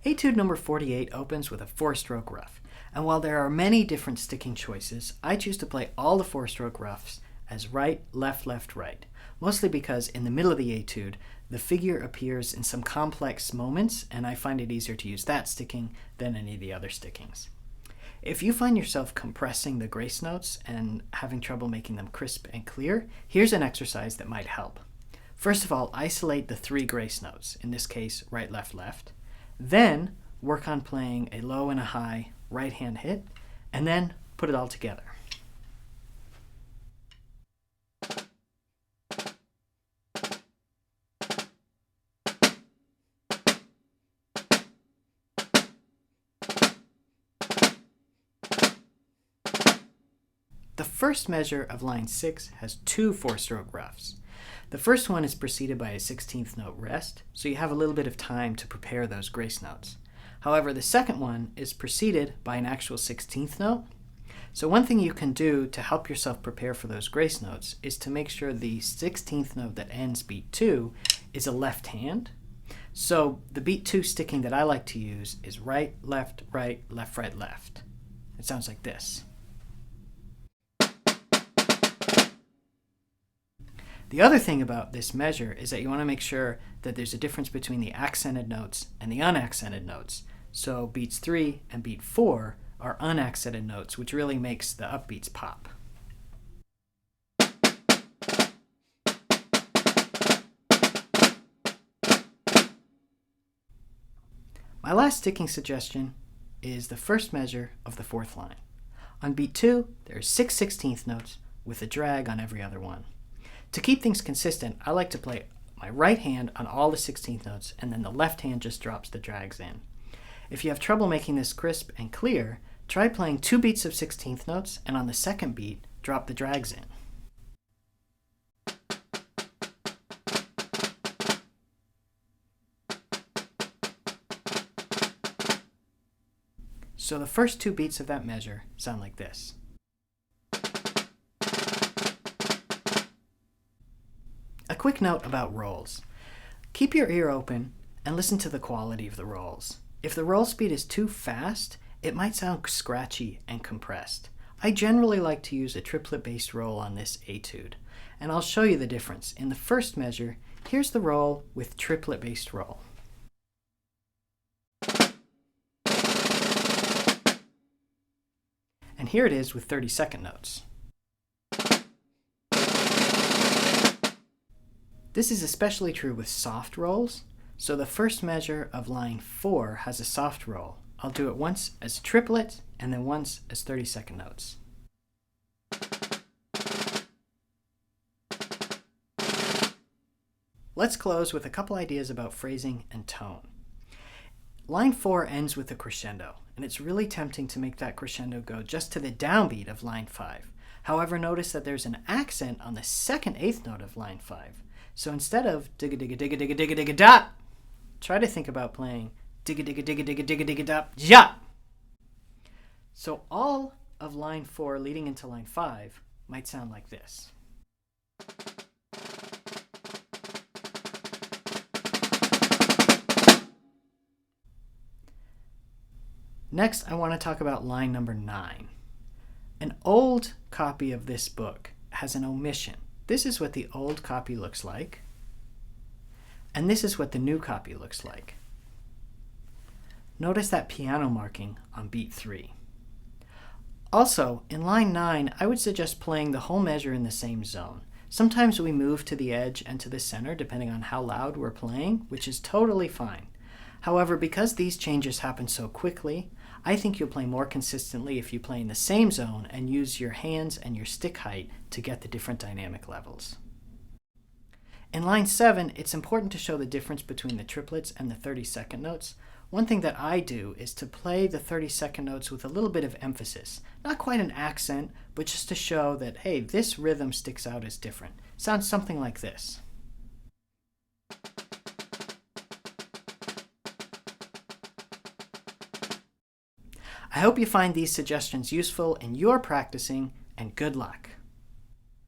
Etude number 48 opens with a 4-stroke rough, and while there are many different sticking choices, I choose to play all the 4-stroke roughs as right, left, left, right, mostly because in the middle of the etude, the figure appears in some complex moments, and I find it easier to use that sticking than any of the other stickings. If you find yourself compressing the grace notes and having trouble making them crisp and clear, here's an exercise that might help. First of all, isolate the 3 grace notes, in this case, right, left, left. Then work on playing a low and a high right hand hit, and then put it all together. The first measure of line 6 has 2 4-stroke roughs. The first one is preceded by a 16th note rest, so you have a little bit of time to prepare those grace notes. However, the second one is preceded by an actual 16th note. So one thing you can do to help yourself prepare for those grace notes is to make sure the 16th note that ends beat 2 is a left hand. So the beat 2 sticking that I like to use is right, left, right, left, right, left. It sounds like this. The other thing about this measure is that you want to make sure that there's a difference between the accented notes and the unaccented notes. So beats 3 and beat 4 are unaccented notes, which really makes the upbeats pop. My last sticking suggestion is the first measure of the 4th line. On beat 2, there are 6 16th notes with a drag on every other one. To keep things consistent, I like to play my right hand on all the 16th notes, and then the left hand just drops the drags in. If you have trouble making this crisp and clear, try playing 2 beats of 16th notes, and on the second beat, drop the drags in. So the first 2 beats of that measure sound like this. A quick note about rolls. Keep your ear open and listen to the quality of the rolls. If the roll speed is too fast, it might sound scratchy and compressed. I generally like to use a triplet-based roll on this etude, and I'll show you the difference. In the first measure, here's the roll with triplet-based roll. And here it is with 32nd notes. This is especially true with soft rolls, so the first measure of line 4 has a soft roll. I'll do it once as a triplet and then once as 32nd notes. Let's close with a couple ideas about phrasing and tone. Line 4 ends with a crescendo, and it's really tempting to make that crescendo go just to the downbeat of line 5. However, notice that there's an accent on the second 8th note of line 5. So instead of digga digga digga digga digga digga dot, try to think about playing digga digga digga digga digga digga dot ja. So all of line 4 leading into line 5 might sound like this. Next, I want to talk about line number 9. An old copy of this book has an omission. This is what the old copy looks like, and this is what the new copy looks like. Notice that piano marking on beat 3. Also, in line 9, I would suggest playing the whole measure in the same zone. Sometimes we move to the edge and to the center depending on how loud we're playing, which is totally fine. However, because these changes happen so quickly, I think you'll play more consistently if you play in the same zone and use your hands and your stick height to get the different dynamic levels. In line 7, it's important to show the difference between the triplets and the 32nd notes. One thing that I do is to play the 32nd notes with a little bit of emphasis. Not quite an accent, but just to show that, hey, this rhythm sticks out as different. Sounds something like this. I hope you find these suggestions useful in your practicing, and good luck.